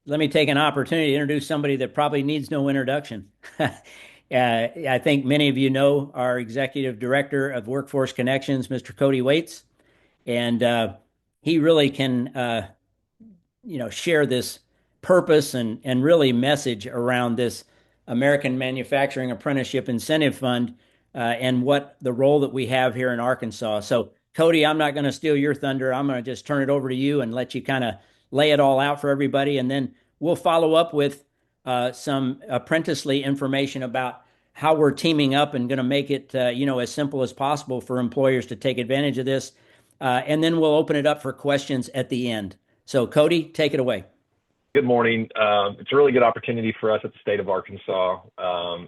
let me take an opportunity to introduce somebody that probably needs no introduction. I think many of you know our Executive Director of Workforce Connections, Mr. Cody Waits, and he really can, share this purpose and really message around this American Manufacturing Apprenticeship Incentive Fund and what the role that we have here in Arkansas. So, Cody, I'm not going to steal your thunder. I'm going to just turn it over to you and let you kind of lay it all out for everybody, and then we'll follow up with some Apprenticely information about how we're teaming up and going to make it, as simple as possible for employers to take advantage of this. And then we'll open it up for questions at the end. So, Cody, take it away. Good morning. It's a really good opportunity for us at the state of Arkansas.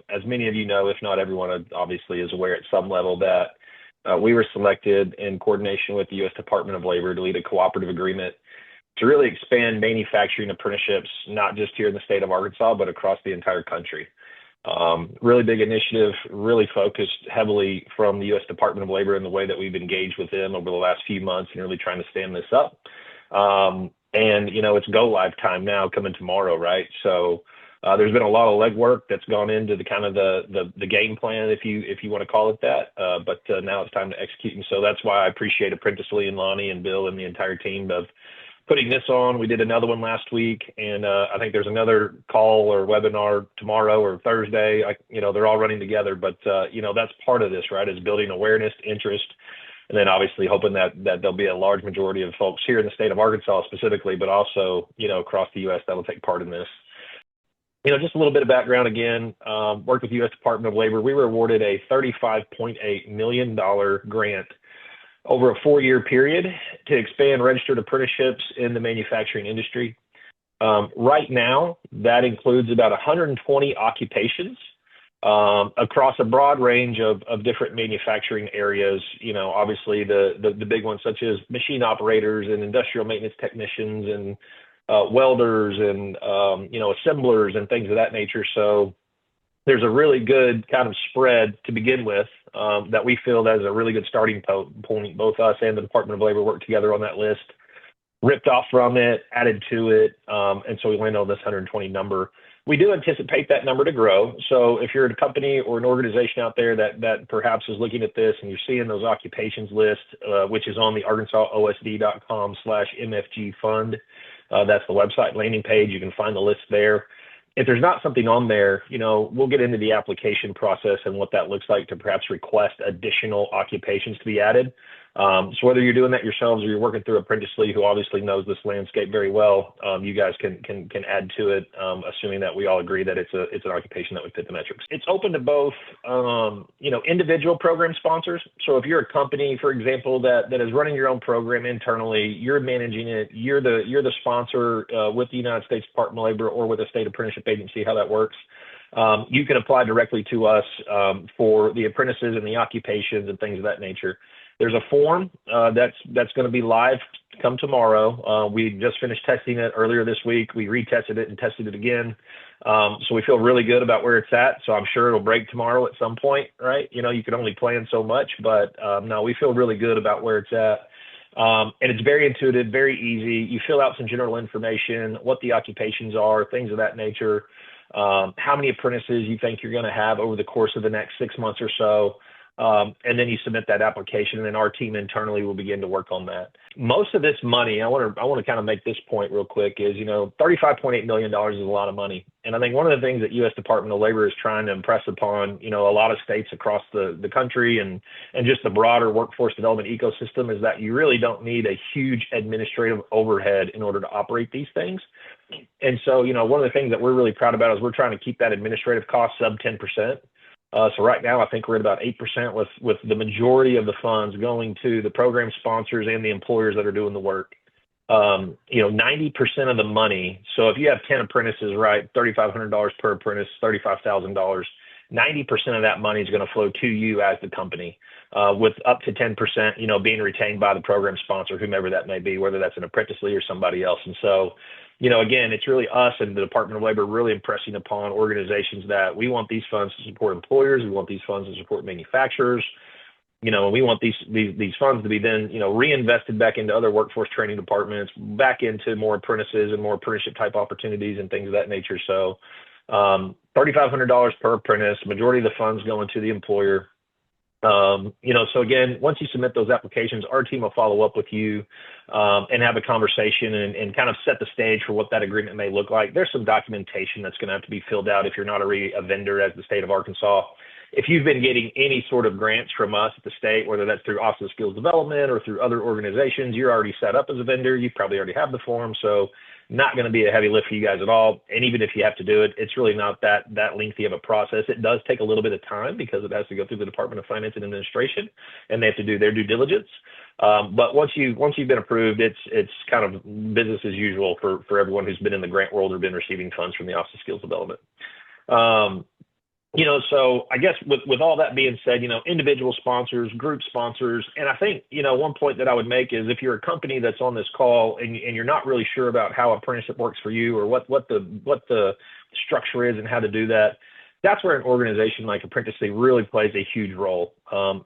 As many of you know, if not everyone obviously is aware at some level that we were selected in coordination with the U.S. Department of Labor to lead a cooperative agreement to really expand manufacturing apprenticeships, not just here in the state of Arkansas, but across the entire country. Really big initiative, really focused heavily from the U.S. Department of Labor in the way that we've engaged with them over the last few months and really trying to stand this up. And it's go live time now coming tomorrow, right? So there's been a lot of legwork that's gone into the kind of the game plan, if you want to call it that. But now it's time to execute. And so that's why I appreciate Apprenticely and Lonnie and Bill and the entire team of putting this on. We did another one last week, and I think there's another call or webinar tomorrow or Thursday. They're all running together, but that's part of this, right? Is building awareness, interest, and then obviously hoping that there'll be a large majority of folks here in the state of Arkansas specifically, but also, across the U.S. that'll take part in this. Just a little bit of background again, worked with the U.S. Department of Labor. We were awarded a $35.8 million grant over a 4-year period to expand registered apprenticeships in the manufacturing industry. Right now, that includes about 120 occupations across a broad range of different manufacturing areas. Obviously the big ones such as machine operators and industrial maintenance technicians and welders and assemblers and things of that nature. So there's a really good kind of spread to begin with that we feel that is a really good starting point. Both us and the Department of Labor worked together on that list, ripped off from it, added to it, and so we landed on this 120 number. We do anticipate that number to grow. So if you're a company or an organization out there that perhaps is looking at this and you're seeing those occupations list, which is on the arkansasosd.com/MFG fund, that's the website landing page. You can find the list there. If there's not something on there, we'll get into the application process and what that looks like to perhaps request additional occupations to be added. So whether you're doing that yourselves or you're working through Apprenticely, who obviously knows this landscape very well, you guys can add to it, assuming that we all agree that it's an occupation that would fit the metrics. It's open to both, individual program sponsors. So if you're a company, for example, that is running your own program internally, you're managing it, you're the sponsor with the United States Department of Labor or with a state apprenticeship agency, how that works. You can apply directly to us for the apprentices and the occupations and things of that nature. There's a form that's going to be live come tomorrow. We just finished testing it earlier this week. We retested it and tested it again. So we feel really good about where it's at. So I'm sure it'll break tomorrow at some point, right? You can only plan so much, but no, we feel really good about where it's at. And it's very intuitive, very easy. You fill out some general information, what the occupations are, things of that nature, how many apprentices you think you're going to have over the course of the next 6 months or so. And then you submit that application, and then our team internally will begin to work on that. Most of this money, I want to kind of make this point real quick, is, $35.8 million is a lot of money. And I think one of the things that U.S. Department of Labor is trying to impress upon, a lot of states across the country and just the broader workforce development ecosystem is that you really don't need a huge administrative overhead in order to operate these things. And so, one of the things that we're really proud about is we're trying to keep that administrative cost sub 10%. So right now, I think we're at about 8% with the majority of the funds going to the program sponsors and the employers that are doing the work. 90% of the money. So if you have 10 apprentices, right, $3,500 per apprentice, $35,000, 90% of that money is going to flow to you as the company, with up to 10%, being retained by the program sponsor, whomever that may be, whether that's an Apprenticely or somebody else. And so, again, it's really us and the Department of Labor really impressing upon organizations that we want these funds to support employers. We want these funds to support manufacturers. we want these funds to be then, reinvested back into other workforce training departments, back into more apprentices and more apprenticeship type opportunities and things of that nature. So, $3,500 per apprentice, majority of the funds going to the employer. So again, once you submit those applications, our team will follow up with you and have a conversation and kind of set the stage for what that agreement may look like. There's some documentation that's going to have to be filled out if you're not already a vendor as the state of Arkansas. If you've been getting any sort of grants from us at the state, whether that's through Office of Skills Development or through other organizations, you're already set up as a vendor. You probably already have the form. So not going to be a heavy lift for you guys at all. And even if you have to do it, it's really not that lengthy of a process. It does take a little bit of time because it has to go through the Department of Finance and Administration, and they have to do their due diligence. But once you've been approved, it's kind of business as usual for everyone who's been in the grant world or been receiving funds from the Office of Skills Development. So I guess with all that being said, individual sponsors, group sponsors, and I think, one point that I would make is if you're a company that's on this call and you're not really sure about how apprenticeship works for you or what the structure is and how to do that, that's where an organization like Apprenticely really plays a huge role.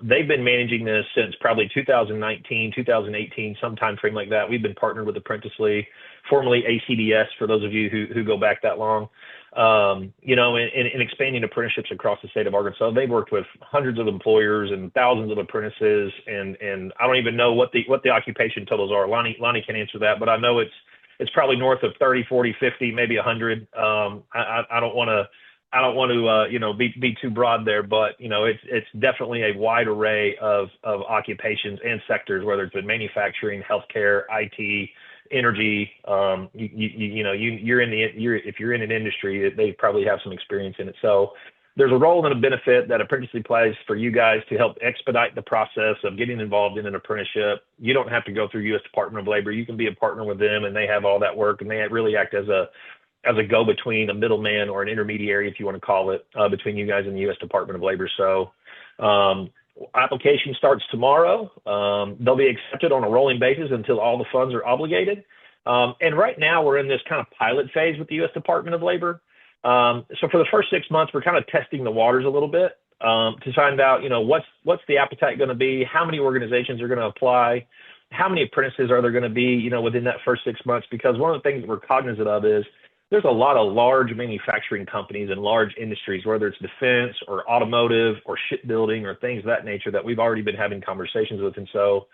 They've been managing this since probably 2019, 2018, some time frame like that. We've been partnered with Apprenticely, formerly ACDS, for those of you who go back that long. In expanding apprenticeships across the state of Arkansas. They've worked with hundreds of employers and thousands of apprentices, and I don't even know what the occupation totals are. Lonnie can answer that, but I know it's probably north of 30, 40, 50, maybe 100. I don't want to be too broad there, but it's definitely a wide array of occupations and sectors, whether it's been manufacturing, healthcare, IT, energy. If you're in an industry, they probably have some experience in it. So there's a role and a benefit that Apprenticely plays for you guys to help expedite the process of getting involved in an apprenticeship. You don't have to go through U.S. Department of Labor. You can be a partner with them, and they have all that work, and they really act as a go-between, a middleman or an intermediary, if you want to call it, between you guys and the U.S. Department of Labor. So application starts tomorrow. They'll be accepted on a rolling basis until all the funds are obligated. And right now we're in this kind of pilot phase with the U.S. Department of Labor. So for the first 6 months, we're kind of testing the waters a little bit to find out, what's the appetite going to be, how many organizations are going to apply, how many apprentices are there going to be, within that first 6 months. Because one of the things that we're cognizant of is there's a lot of large manufacturing companies and large industries, whether it's defense or automotive or shipbuilding or things of that nature that we've already been having conversations with. And so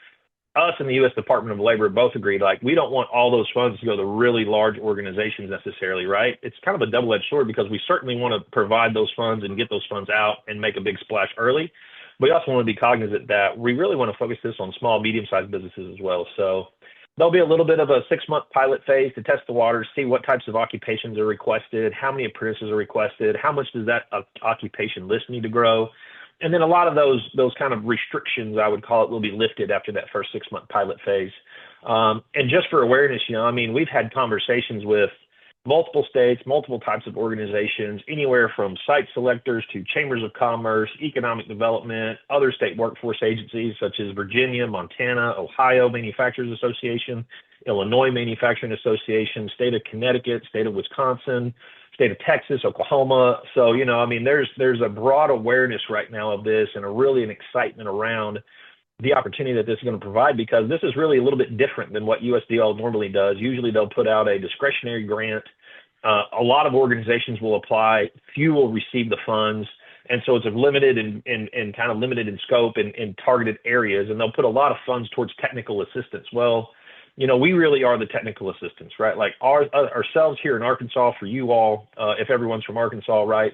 us and the U.S. Department of Labor both agreed, like, we don't want all those funds to go to really large organizations necessarily, right? It's kind of a double-edged sword because we certainly want to provide those funds and get those funds out and make a big splash early. We also want to be cognizant that we really want to focus this on small, medium-sized businesses as well. So there'll be a little bit of a 6-month pilot phase to test the waters, see what types of occupations are requested, how many apprentices are requested, how much does that occupation list need to grow. And then a lot of those kind of restrictions, I would call it, will be lifted after that first 6-month pilot phase. And just for awareness, we've had conversations with multiple states, multiple types of organizations, anywhere from site selectors to chambers of commerce, economic development, other state workforce agencies such as Virginia, Montana, Ohio Manufacturers Association, Illinois Manufacturing Association, state of Connecticut, state of Wisconsin, state of Texas, Oklahoma. So, there's a broad awareness right now of this and an excitement around the opportunity that this is going to provide, because this is really a little bit different than what USDL normally does. Usually they'll put out a discretionary grant. A lot of organizations will apply, few will receive the funds. And so it's limited and kind of limited in scope and in targeted areas. And they'll put a lot of funds towards technical assistance. Well, we really are the technical assistance, right? Like ourselves here in Arkansas, for you all, if everyone's from Arkansas, right?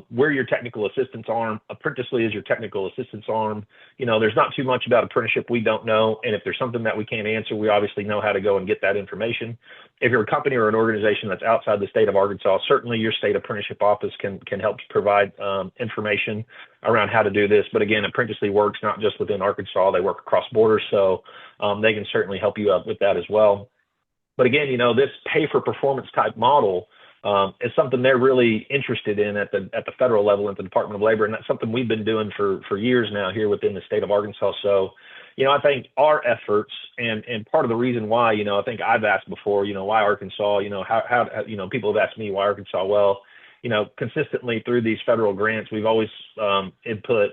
We're your technical assistance arm. Apprenticely is your technical assistance arm. There's not too much about apprenticeship we don't know. And if there's something that we can't answer, we obviously know how to go and get that information. If you're a company or an organization that's outside the state of Arkansas, certainly your state apprenticeship office can help provide information around how to do this. But again, Apprenticely works not just within Arkansas, they work across borders. So they can certainly help you out with that as well. But again, this pay for performance type model is something they're really interested in at the federal level at the Department of Labor. And that's something we've been doing for years now here within the state of Arkansas. So, I think our efforts and part of the reason why, I think I've asked before, why Arkansas, how people have asked me why Arkansas. Well, consistently through these federal grants, we've always input,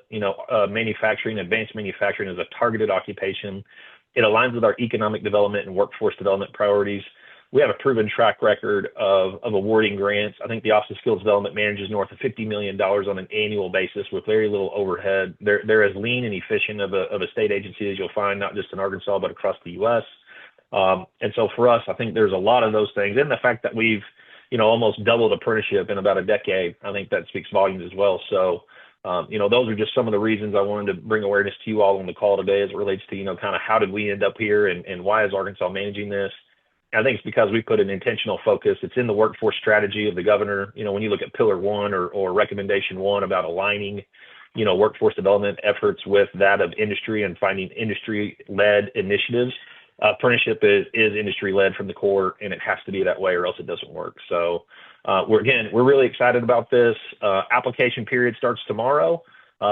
manufacturing, advanced manufacturing as a targeted occupation. It aligns with our economic development and workforce development priorities. We have a proven track record of awarding grants. I think the Office of Skills Development manages north of $50 million on an annual basis with very little overhead. They're as lean and efficient of a state agency as you'll find, not just in Arkansas, but across the U.S. And so for us, I think there's a lot of those things. And the fact that we've, almost doubled apprenticeship in about a decade, I think that speaks volumes as well. So, those are just some of the reasons I wanted to bring awareness to you all on the call today as it relates to, kind of how did we end up here and why is Arkansas managing this? I think it's because we put an intentional focus. It's in the workforce strategy of the governor. When you look at Pillar 1 or Recommendation 1 about aligning, workforce development efforts with that of industry and finding industry-led initiatives, apprenticeship is industry-led from the core, and it has to be that way or else it doesn't work. So we're really excited about this. Application period starts tomorrow.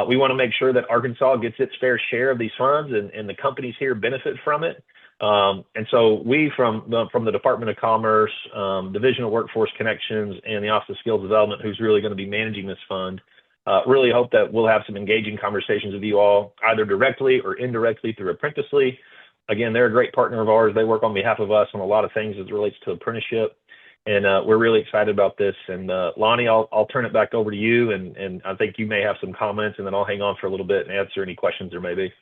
We want to make sure that Arkansas gets its fair share of these funds and the companies here benefit from it. And so we from the Department of Commerce, Division of Workforce Connections, and the Office of Skills Development, who's really going to be managing this fund, really hope that we'll have some engaging conversations with you all, either directly or indirectly through Apprenticely. Again, they're a great partner of ours. They work on behalf of us on a lot of things as it relates to apprenticeship. And we're really excited about this. And Lonnie, I'll turn it back over to you. And I think you may have some comments, and then I'll hang on for a little bit and answer any questions there may be.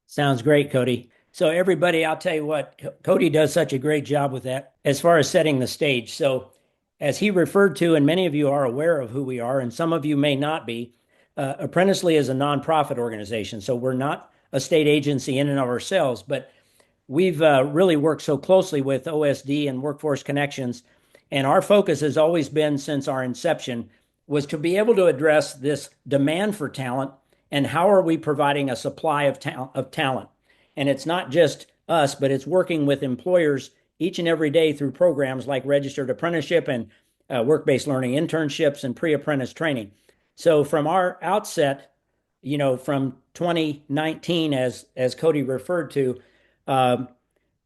Sounds great, Cody. So everybody, I'll tell you what, Cody does such a great job with that as far as setting the stage. So as he referred to, and many of you are aware of who we are, and some of you may not be, Apprenticely is a nonprofit organization. So we're not a state agency in and of ourselves, but we've really worked so closely with OSD and Workforce Connections. And our focus has always been, since our inception, was to be able to address this demand for talent and how are we providing a supply of talent. And it's not just us, but it's working with employers each and every day through programs like registered apprenticeship and work-based learning internships and pre-apprentice training. So from our outset, from 2019, as Cody referred to,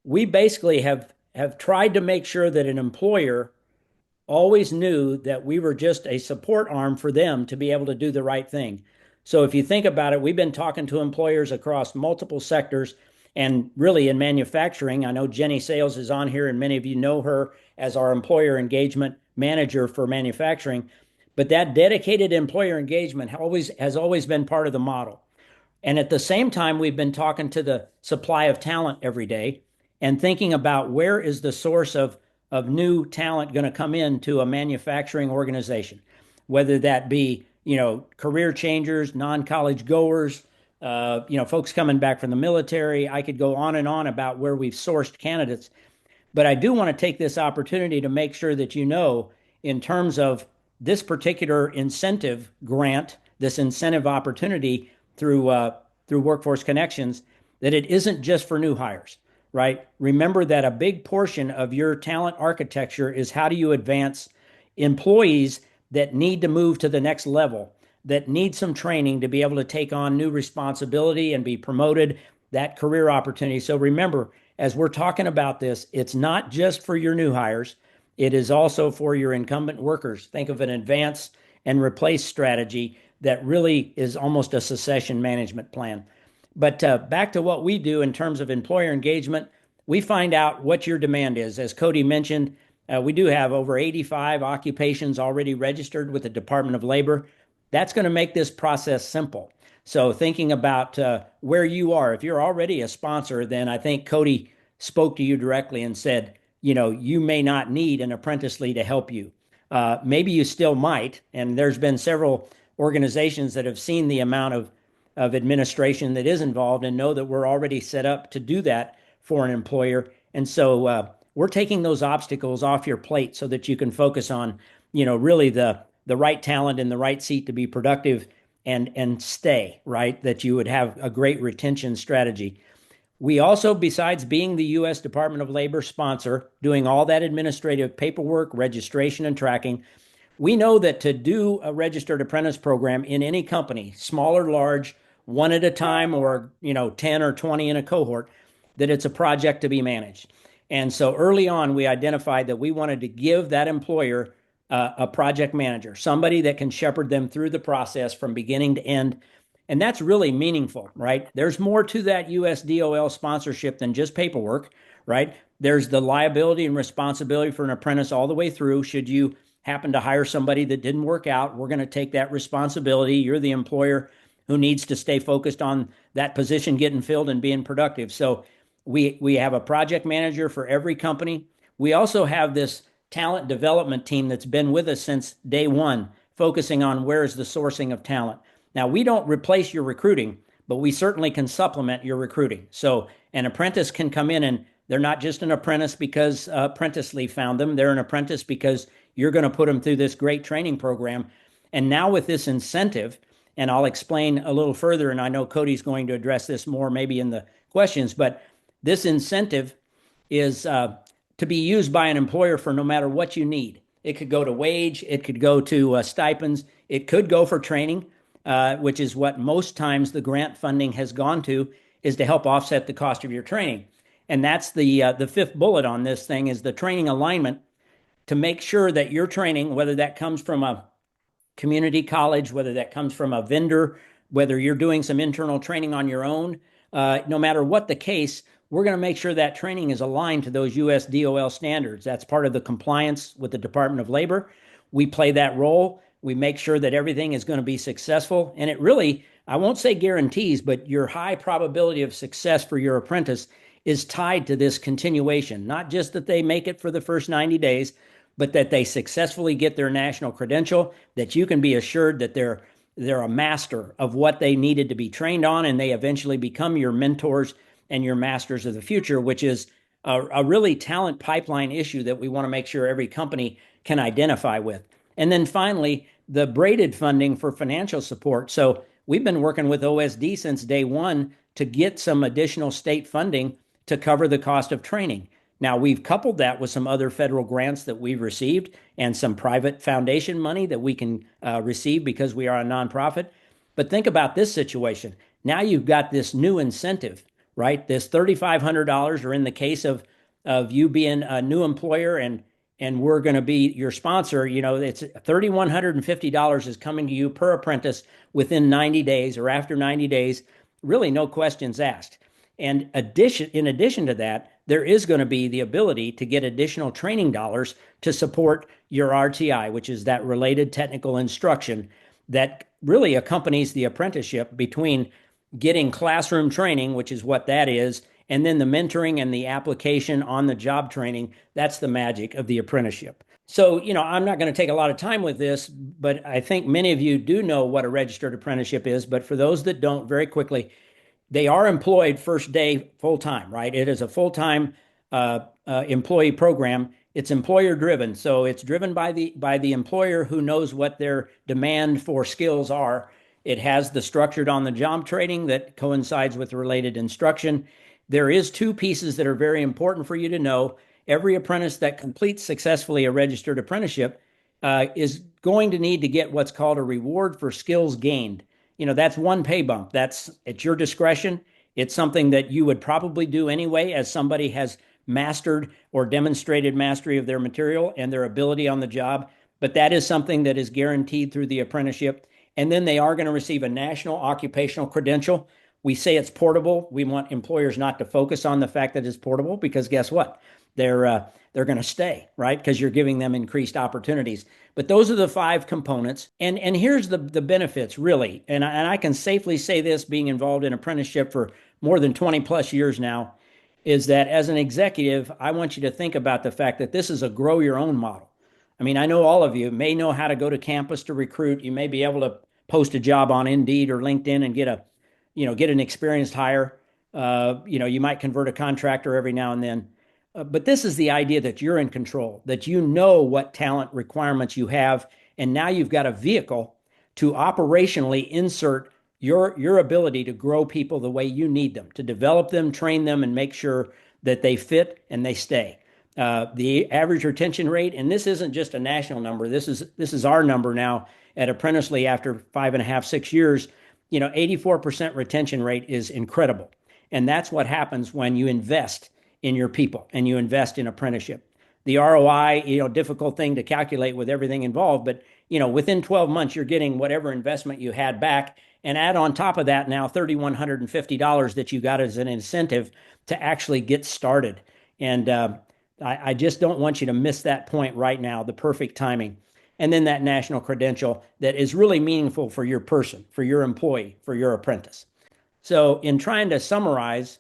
we basically have tried to make sure that an employer always knew that we were just a support arm for them to be able to do the right thing. So if you think about it, we've been talking to employers across multiple sectors and really in manufacturing. I know Jenny Sales is on here, and many of you know her as our employer engagement manager for manufacturing. But that dedicated employer engagement has always been part of the model. And at the same time, we've been talking to the supply of talent every day and thinking about where is the source of new talent going to come into a manufacturing organization, whether that be, career changers, non-college goers, folks coming back from the military. I could go on and on about where we've sourced candidates. But I do want to take this opportunity to make sure that in terms of this particular incentive grant, this incentive opportunity through Workforce Connections, that it isn't just for new hires, right? Remember that a big portion of your talent architecture is how do you advance employees that need to move to the next level, that need some training to be able to take on new responsibility and be promoted, that career opportunity. So remember, as we're talking about this, it's not just for your new hires. It is also for your incumbent workers. Think of an advance and replace strategy that really is almost a succession management plan. But back to what we do in terms of employer engagement, we find out what your demand is. As Cody mentioned, we do have over 85 occupations already registered with the Department of Labor. That's going to make this process simple. So thinking about where you are, if you're already a sponsor, then I think Cody spoke to you directly and said, you may not need an Apprenticely to help you. Maybe you still might. And there's been several organizations that have seen the amount of administration that is involved and know that we're already set up to do that for an employer. And so we're taking those obstacles off your plate so that you can focus on, really the right talent in the right seat to be productive and stay, right? That you would have a great retention strategy. We also, besides being the U.S. Department of Labor sponsor, doing all that administrative paperwork, registration, and tracking, we know that to do a registered apprentice program in any company, small or large, one at a time, or 10 or 20 in a cohort, that it's a project to be managed. And so early on, we identified that we wanted to give that employer a project manager, somebody that can shepherd them through the process from beginning to end. And that's really meaningful, right? There's more to that USDOL sponsorship than just paperwork, right? There's the liability and responsibility for an apprentice all the way through. Should you happen to hire somebody that didn't work out, we're going to take that responsibility. You're the employer who needs to stay focused on that position getting filled and being productive. So we have a project manager for every company. We also have this talent development team that's been with us since day one, focusing on where is the sourcing of talent. Now, we don't replace your recruiting, but we certainly can supplement your recruiting. So an apprentice can come in, and they're not just an apprentice because Apprenticely found them. They're an apprentice because you're going to put them through this great training program. And now with this incentive, and I'll explain a little further, and I know Cody's going to address this more maybe in the questions, but this incentive is to be used by an employer for no matter what you need. It could go to wage, it could go to stipends, it could go for training, which is what most times the grant funding has gone to, is to help offset the cost of your training. And that's the fifth bullet on this thing, is the training alignment, to make sure that your training, whether that comes from a community college, whether that comes from a vendor, whether you're doing some internal training on your own, no matter what the case, we're going to make sure that training is aligned to those US DOL standards. That's part of the compliance with the Department of Labor. We play that role. We make sure that everything is going to be successful. And it really, I won't say guarantees, but your high probability of success for your apprentice is tied to this continuation. Not just that they make it for the first 90 days, but that they successfully get their national credential, that you can be assured that they're a master of what they needed to be trained on, and they eventually become your mentors and your masters of the future, which is a really talent pipeline issue that we want to make sure every company can identify with. And then finally, the braided funding for financial support. So we've been working with OSD since day one to get some additional state funding to cover the cost of training. Now, we've coupled that with some other federal grants that we've received and some private foundation money that we can receive because we are a nonprofit. But think about this situation. Now you've got this new incentive, right? This $3,500, or in the case of you being a new employer and we're going to be your sponsor, it's $3,150 is coming to you per apprentice within 90 days or after 90 days, really no questions asked. And in addition to that, there is going to be the ability to get additional training dollars to support your RTI, which is that related technical instruction that really accompanies the apprenticeship, between getting classroom training, which is what that is, and then the mentoring and the application on the job training. That's the magic of the apprenticeship. So, I'm not going to take a lot of time with this, but I think many of you do know what a registered apprenticeship is. But for those that don't, very quickly, they are employed first day full time, right? It is a full time employee program. It's employer driven, so it's driven by the employer, who knows what their demand for skills are. It has the structured on the job training that coincides with related instruction. There is two pieces that are very important for you to know. Every apprentice that completes successfully a registered apprenticeship is going to need to get what's called a reward for skills gained. That's one pay bump. That's at your discretion. It's something that you would probably do anyway, as somebody has mastered or demonstrated mastery of their material and their ability on the job. But that is something that is guaranteed through the apprenticeship. And then they are going to receive a national occupational credential. We say it's portable. We want employers not to focus on the fact that it's portable, because guess what? They're going to stay, right? Because you're giving them increased opportunities. But those are the five components. And here's the benefits, really. And I can safely say this, being involved in apprenticeship for more than 20 plus years now, is that as an executive, I want you to think about the fact that this is a grow your own model. I mean, I know all of you may know how to go to campus to recruit. You may be able to post a job on Indeed or LinkedIn and get an experienced hire. You might convert a contractor every now and then. But this is the idea that you're in control, that you know what talent requirements you have, and now you've got a vehicle to operationally insert your ability to grow people the way you need them, to develop them, train them, and make sure that they fit and they stay. The average retention rate, and this isn't just a national number, this is our number now at Apprenticely after 5.5, 6 years. 84% retention rate is incredible. And that's what happens when you invest in your people and you invest in apprenticeship. the ROI, difficult thing to calculate with everything involved. But, within 12 months, you're getting whatever investment you had back. And add on top of that now $3,150 that you got as an incentive to actually get started. And I just don't want you to miss that point right now, the perfect timing. And then that national credential that is really meaningful for your person, for your employee, for your apprentice. So, in trying to summarize,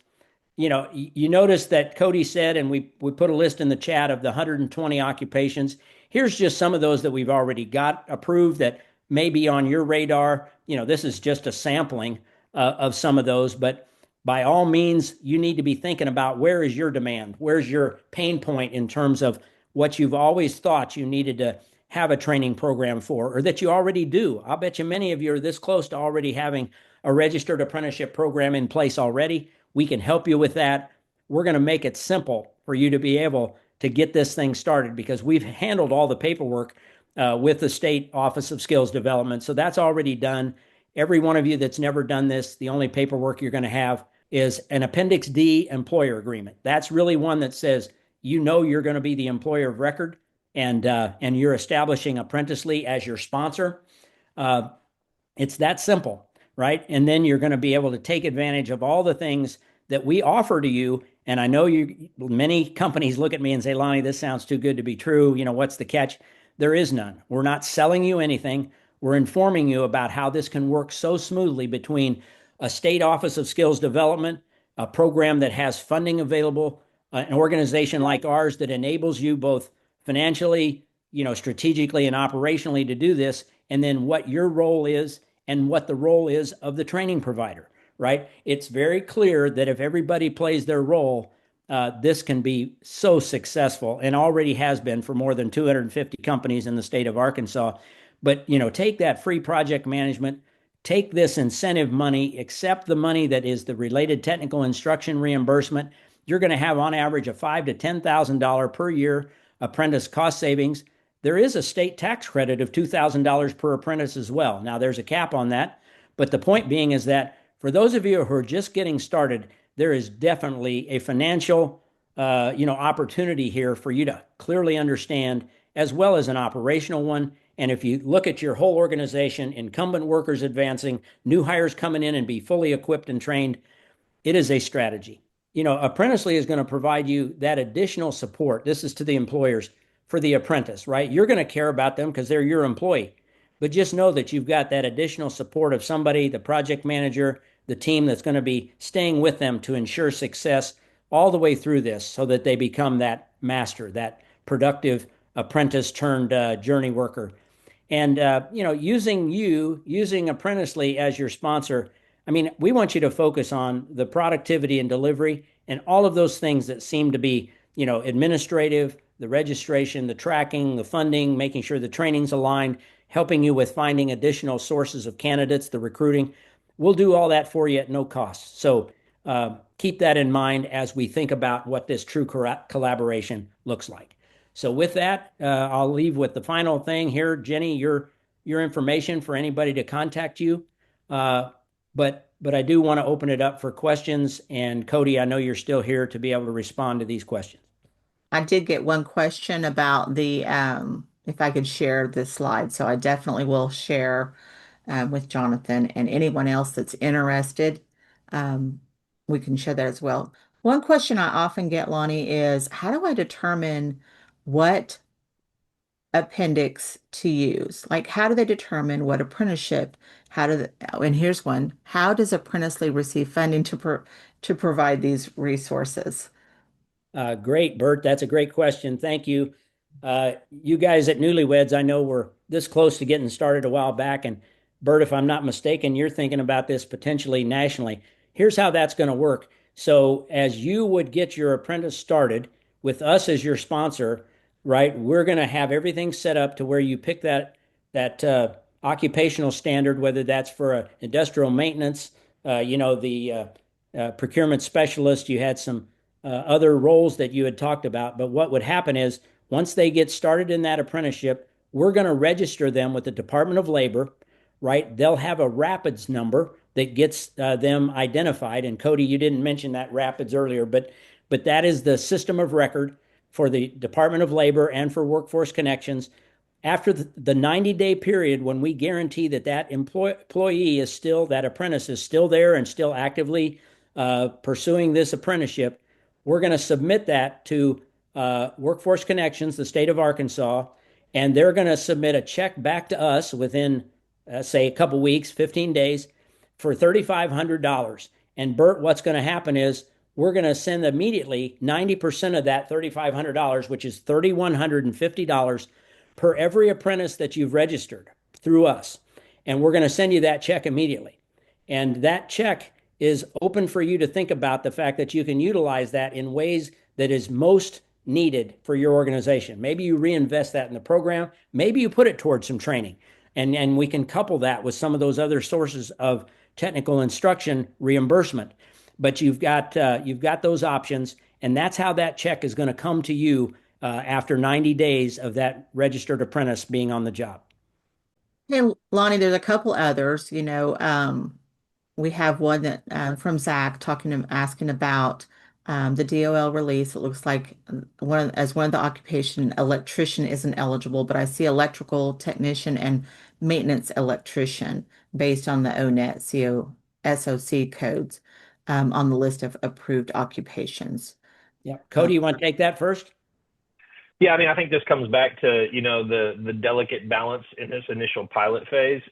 you notice that Cody said, and we put a list in the chat of the 120 occupations. Here's just some of those that we've already got approved that may be on your radar. This is just a sampling of some of those, but by all means, you need to be thinking about where is your demand? Where's your pain point in terms of what you've always thought you needed to have a training program for, or that you already do. I'll bet you many of you are this close to already having a registered apprenticeship program in place already. We can help you with that. We're going to make it simple for you to be able to get this thing started because we've handled all the paperwork with the State Office of Skills Development. So that's already done. Every one of you that's never done this, the only paperwork you're going to have is an Appendix D employer agreement. That's really one that says you're going to be the employer of record and you're establishing Apprenticely as your sponsor. It's that simple, right? And then you're going to be able to take advantage of all the things that we offer to you. And I know many companies look at me and say, Lonnie, this sounds too good to be true. What's the catch? There is none. We're not selling you anything. We're informing you about how this can work so smoothly between a state office of skills development, a program that has funding available, an organization like ours that enables you both financially, strategically and operationally to do this, and then what your role is and what the role is of the training provider, right? It's very clear that if everybody plays their role, this can be so successful and already has been for more than 250 companies in the state of Arkansas. But, take that free project management, take this incentive money, accept the money that is the related technical instruction reimbursement. You're going to have on average a $5,000 to $10,000 per year apprentice cost savings. There is a state tax credit of $2,000 per apprentice as well. Now, there's a cap on that, but the point being is that for those of you who are just getting started, there is definitely a financial, opportunity here for you to clearly understand, as well as an operational one. And if you look at your whole organization, incumbent workers advancing, new hires coming in and be fully equipped and trained, it is a strategy. Apprenticely is going to provide you that additional support. This is to the employers for the apprentice, right? You're going to care about them because they're your employee. But just know that you've got that additional support of somebody, the project manager, the team that's going to be staying with them to ensure success all the way through this so that they become that master, that productive apprentice turned journey worker. And, using Apprenticely as your sponsor, I mean, we want you to focus on the productivity and delivery and all of those things that seem to be, administrative, the registration, the tracking, the funding, making sure the training's aligned, helping you with finding additional sources of candidates, the recruiting. We'll do all that for you at no cost. So keep that in mind as we think about what this true collaboration looks like. So with that, I'll leave with the final thing here. Jenny, your information for anybody to contact you. But I do want to open it up for questions. And Cody, I know you're still here to be able to respond to these questions. I did get one question about if I could share this slide. So I definitely will share with Jonathan and anyone else that's interested. Um, we can share that as well. One question I often get, Lonnie, is how do I determine what appendix to use? Like, how do they determine what apprenticeship? And here's one, how does Apprenticely receive funding to provide these resources? Great, Bert. That's a great question. Thank you. You guys at Newlyweds, I know were this close to getting started a while back. And Bert, if I'm not mistaken, you're thinking about this potentially nationally. Here's how that's going to work. So, as you would get your apprentice started with us as your sponsor, right? We're going to have everything set up to where you pick that occupational standard, whether that's for industrial maintenance, the procurement specialist. You had some other roles that you had talked about. But what would happen is once they get started in that apprenticeship, we're going to register them with the Department of Labor, right? They'll have a RAPIDS number that gets them identified. And Cody, you didn't mention that RAPIDS earlier, but that is the system of record for the Department of Labor and for Workforce Connections. After the 90-day period, when we guarantee that that employee is still, that apprentice is still there and still actively pursuing this apprenticeship, we're going to submit that to Workforce Connections, the state of Arkansas, and they're going to submit a check back to us within, say, a couple weeks, 15 days, for $3,500. And Bert, what's going to happen is we're going to send immediately 90% of that $3,500, which is $3,150 per every apprentice that you've registered through us. And we're going to send you that check immediately. And that check is open for you to think about the fact that you can utilize that in ways that is most needed for your organization. Maybe you reinvest that in the program. Maybe you put it towards some training. And we can couple that with some of those other sources of technical instruction reimbursement. But you've got those options, and that's how that check is going to come to you after 90 days of that registered apprentice being on the job. Hey, Lonnie, there's a couple others. We have one that from Zach asking about the DOL release. It looks like as one of the occupation, electrician isn't eligible, but I see electrical technician and maintenance electrician based on the ONET SOC codes on the list of approved occupations. Yeah. Cody, you want to take that first? Yeah, I mean, I think this comes back to, the delicate balance in this initial pilot phase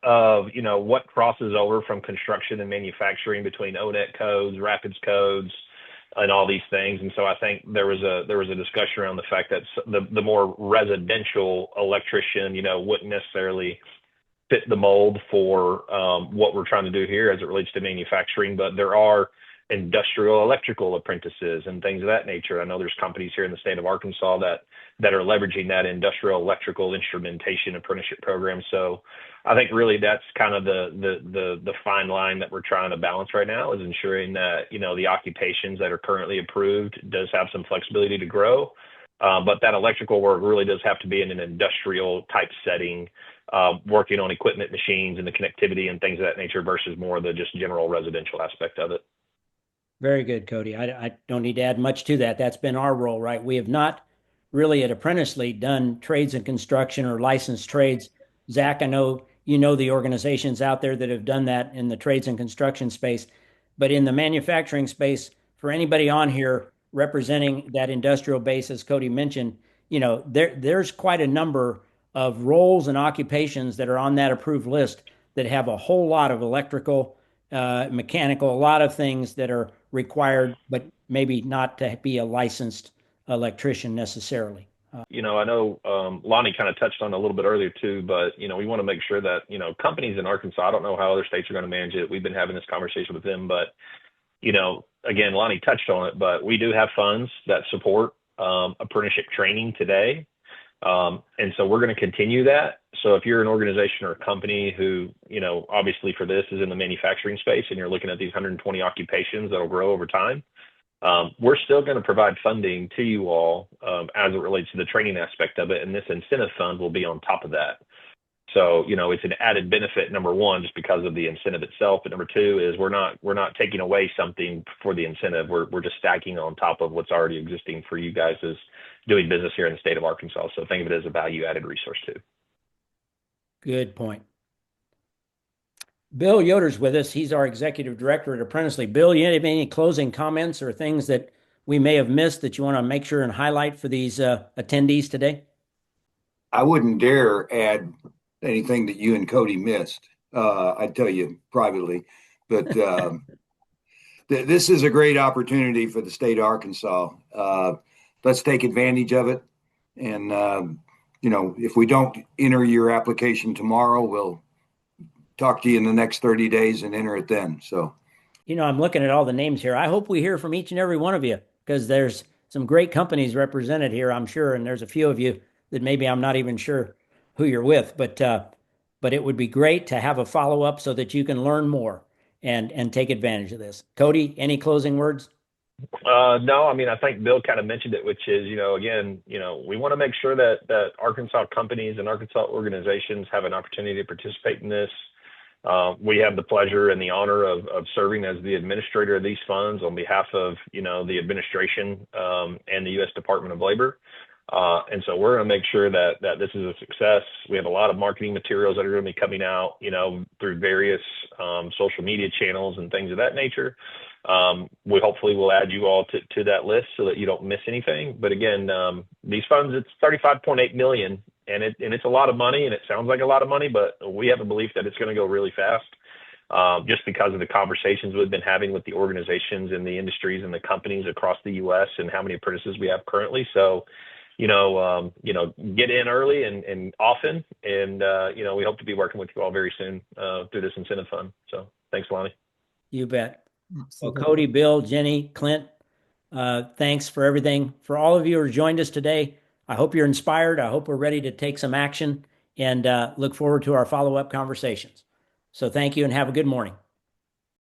of, what crosses over from construction and manufacturing between ONET codes, RAPIDS codes, and all these things. And so I think there was a discussion around the fact that the more residential electrician, wouldn't necessarily fit the mold for what we're trying to do here as it relates to manufacturing, but there are industrial electrical apprentices and things of that nature. I know there's companies here in the state of Arkansas that are leveraging that industrial electrical instrumentation apprenticeship program. So I think really that's kind of the fine line that we're trying to balance right now, is ensuring that, the occupations that are currently approved does have some flexibility to grow. But that electrical work really does have to be in an industrial type setting, working on equipment, machines, and the connectivity and things of that nature versus more of the just general residential aspect of it. Very good, Cody. I don't need to add much to that. That's been our role, right? We have not really at Apprenticely done trades and construction or licensed trades. Zach, I know you know the organizations out there that have done that in the trades and construction space, but in the manufacturing space, for anybody on here representing that industrial base, as Cody mentioned, there's quite a number of roles and occupations that are on that approved list that have a whole lot of electrical, mechanical, a lot of things that are required, but maybe not to be a licensed electrician necessarily. I know Lonnie kind of touched on it a little bit earlier too, but we want to make sure that companies in Arkansas, I don't know how other states are going to manage it. We've been having this conversation with them, but again, Lonnie touched on it, but we do have funds that support apprenticeship training today. And so we're going to continue that. So if you're an organization or a company who, obviously for this is in the manufacturing space and you're looking at these 120 occupations that'll grow over time, we're still going to provide funding to you all as it relates to the training aspect of it. And this incentive fund will be on top of that. So, it's an added benefit, number one, just because of the incentive itself. But number two is we're not taking away something for the incentive. We're just stacking on top of what's already existing for you guys as doing business here in the state of Arkansas. So think of it as a value added resource too. Good point. Bill Yoder's with us. He's our executive director at Apprenticely. Bill, you have any closing comments or things that we may have missed that you want to make sure and highlight for these attendees today? I wouldn't dare add anything that you and Cody missed. I'd tell you privately, but this is a great opportunity for the state of Arkansas. Let's take advantage of it. And, if we don't enter your application tomorrow, we'll talk to you in the next 30 days and enter it then. So, I'm looking at all the names here. I hope we hear from each and every one of you, because there's some great companies represented here, I'm sure. And there's a few of you that maybe I'm not even sure who you're with, but it would be great to have a follow-up so that you can learn more and take advantage of this. Cody, any closing words? No, I mean, I think Bill kind of mentioned it, which is, again, we want to make sure that Arkansas companies and Arkansas organizations have an opportunity to participate in this. We have the pleasure and the honor of serving as the administrator of these funds on behalf of, the administration and the U.S. Department of Labor. And so we're going to make sure that this is a success. We have a lot of marketing materials that are going to be coming out, through various social media channels and things of that nature. We hopefully will add you all to that list so that you don't miss anything. But again, these funds, it's 35.8 million, and it's a lot of money, and it sounds like a lot of money, but we have a belief that it's going to go really fast. Just because of the conversations we've been having with the organizations and the industries and the companies across the U.S. and how many apprentices we have currently. So, get in early and often, and we hope to be working with you all very soon through this incentive fund. So thanks, Lonnie. You bet. Well, Absolutely. Cody, Bill, Jenny, Clint, thanks for everything. For all of you who joined us today, I hope you're inspired. I hope we're ready to take some action, and look forward to our follow-up conversations. So thank you and have a good morning.